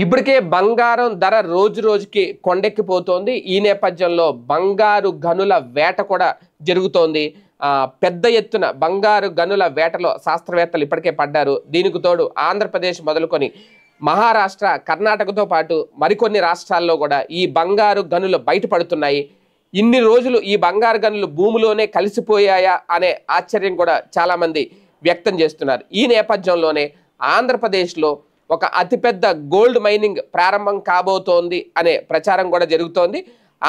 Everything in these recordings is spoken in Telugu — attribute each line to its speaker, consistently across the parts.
Speaker 1: ఇప్పటికే బంగారం ధర రోజు రోజుకి కొండెక్కిపోతోంది. ఈ నేపథ్యంలో బంగారు గనుల వేట కూడా జరుగుతోంది. పెద్ద ఎత్తున బంగారు గనుల వేటలో శాస్త్రవేత్తలు ఇప్పటికే పడ్డారు. దీనికి తోడు ఆంధ్రప్రదేశ్ మొదలుకొని మహారాష్ట్ర, కర్ణాటకతో పాటు మరికొన్ని రాష్ట్రాల్లో కూడా ఈ బంగారు గనులు బయటపడుతున్నాయి. ఇన్ని రోజులు ఈ బంగారు గనులు భూమిలోనే కలిసిపోయాయా అనే ఆశ్చర్యం కూడా చాలామంది వ్యక్తం చేస్తున్నారు. ఈ నేపథ్యంలోనే ఆంధ్రప్రదేశ్లో ఒక అతిపెద్ద గోల్డ్ మైనింగ్ ప్రారంభం కాబోతోంది అనే ప్రచారం కూడా జరుగుతోంది.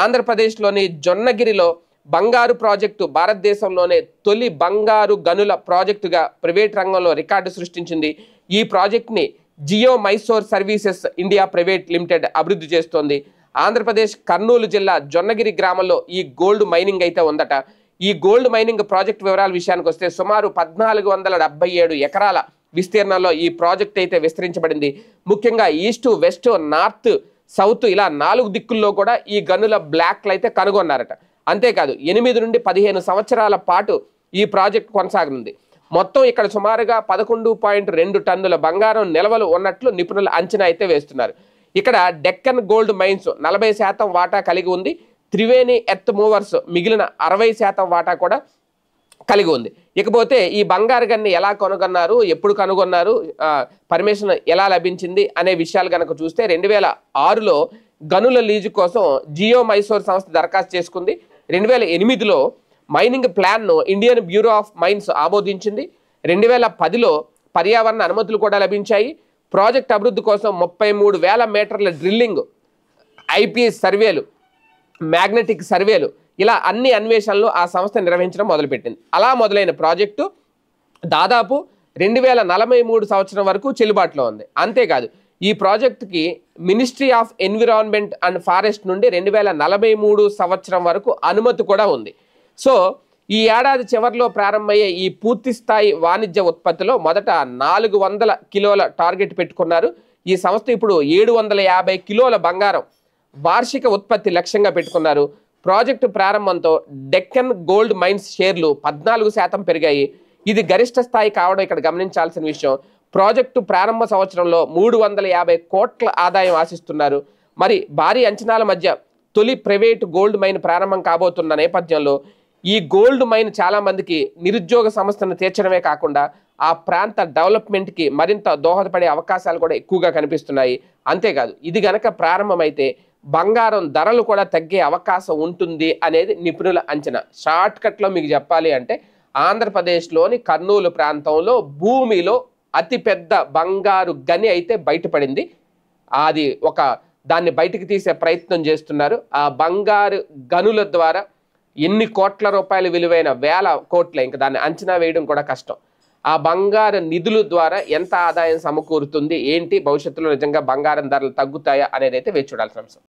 Speaker 1: ఆంధ్రప్రదేశ్లోని జొన్నగిరిలో బంగారు ప్రాజెక్టు భారతదేశంలోనే తొలి బంగారు గనుల ప్రాజెక్టుగా ప్రైవేట్ రంగంలో రికార్డు సృష్టించింది. ఈ ప్రాజెక్ట్ని Geo Mysore services India private limited అభివృద్ధి చేస్తోంది. ఆంధ్రప్రదేశ్ కర్నూలు జిల్లా జొన్నగిరి గ్రామంలో ఈ గోల్డ్ మైనింగ్ అయితే ఉందట. ఈ గోల్డ్ మైనింగ్ ప్రాజెక్ట్ వివరాల విషయానికి వస్తే సుమారు 1477 ఎకరాల విస్తీర్ణంలో ఈ ప్రాజెక్ట్ అయితే విస్తరించబడింది. ముఖ్యంగా ఈస్ట్, వెస్ట్, నార్త్, సౌత్ ఇలా 4 దిక్కుల్లో కూడా ఈ గనుల బ్లాక్లు అయితే కనుగొన్నారట. అంతేకాదు 8 నుండి 15 సంవత్సరాల పాటు ఈ ప్రాజెక్ట్ కొనసాగనుంది. మొత్తం ఇక్కడ సుమారుగా 11.2 టన్నుల బంగారం నిల్వలు ఉన్నట్లు నిపుణులు అంచనా అయితే వేస్తున్నారు. ఇక్కడ డెక్కన్ గోల్డ్ మైన్స్ 40% వాటా కలిగి ఉంది. త్రివేణి ఎర్త్ మూవర్స్ మిగిలిన 60% వాటా కూడా కలిగి ఉంది. ఇకపోతే ఈ బంగారు గన్ని ఎలా కనుగొన్నారు, ఎప్పుడు కనుగొన్నారు, పర్మిషన్ ఎలా లభించింది అనే విషయాలు కనుక చూస్తే 2006లో గనుల లీజు కోసం జియో మైసోర్ సంస్థ దరఖాస్తు చేసుకుంది. 2008లో మైనింగ్ ప్లాన్ను ఇండియన్ బ్యూరో ఆఫ్ మైన్స్ ఆమోదించింది. 2010లో పర్యావరణ అనుమతులు కూడా లభించాయి. ప్రాజెక్ట్ అభివృద్ధి కోసం 33,000 మీటర్ల డ్రిల్లింగ్, ఐపీఎస్ సర్వేలు, మ్యాగ్నెటిక్ సర్వేలు ఇలా అన్ని అన్వేషణలు ఆ సంస్థ నిర్వహించడం మొదలుపెట్టింది. అలా మొదలైన ప్రాజెక్టు దాదాపు 2043 సంవత్సరం వరకు చెల్లుబాటులో ఉంది. అంతేకాదు ఈ ప్రాజెక్టుకి ministry of environment and forest నుండి 2043 సంవత్సరం వరకు అనుమతి కూడా ఉంది. సో ఈ ఏడాది చివరిలో ప్రారంభమయ్యే ఈ పూర్తి స్థాయి వాణిజ్య ఉత్పత్తిలో మొదట 400 కిలోల టార్గెట్ పెట్టుకున్నారు. ఈ సంస్థ ఇప్పుడు 750 కిలోల బంగారం వార్షిక ఉత్పత్తి లక్ష్యంగా పెట్టుకున్నారు. ప్రాజెక్టు ప్రారంభంతో డెక్కన్ గోల్డ్ మైన్స్ షేర్లు 14% పెరిగాయి. ఇది గరిష్ట స్థాయి కావడం ఇక్కడ గమనించాల్సిన విషయం. ప్రాజెక్టు ప్రారంభ సంవత్సరంలో 350 కోట్ల ఆదాయం ఆశిస్తున్నారు. మరి భారీ అంచనాల మధ్య తొలి ప్రైవేటు గోల్డ్ మైన్ ప్రారంభం కాబోతున్న నేపథ్యంలో ఈ గోల్డ్ మైన్ చాలామందికి నిరుద్యోగ సమస్యను తీర్చడమే కాకుండా ఆ ప్రాంత డెవలప్మెంట్కి మరింత దోహదపడే అవకాశాలు కూడా ఎక్కువగా కనిపిస్తున్నాయి. అంతేకాదు ఇది గనక ప్రారంభమైతే బంగారం ధరలు కూడా తగ్గే అవకాశం ఉంటుంది అనేది నిపుణుల అంచనా. షార్ట్కట్లో మీకు చెప్పాలి అంటే ఆంధ్రప్రదేశ్లోని కర్నూలు ప్రాంతంలో భూమిలో అతిపెద్ద బంగారు గని అయితే బయటపడింది. అది దాన్ని బయటికి తీసే ప్రయత్నం చేస్తున్నారు. ఆ బంగారు గనుల ద్వారా ఎన్ని కోట్ల రూపాయలు విలువైన వేల కోట్ల, ఇంకా దాన్ని అంచనా వేయడం కూడా కష్టం. ఆ బంగారు నిధుల ద్వారా ఎంత ఆదాయం సమకూరుతుంది, ఏంటి భవిష్యత్తులో నిజంగా బంగారం ధరలు తగ్గుతాయా అనేది అయితే వేచి చూడాల్సిన అంశం.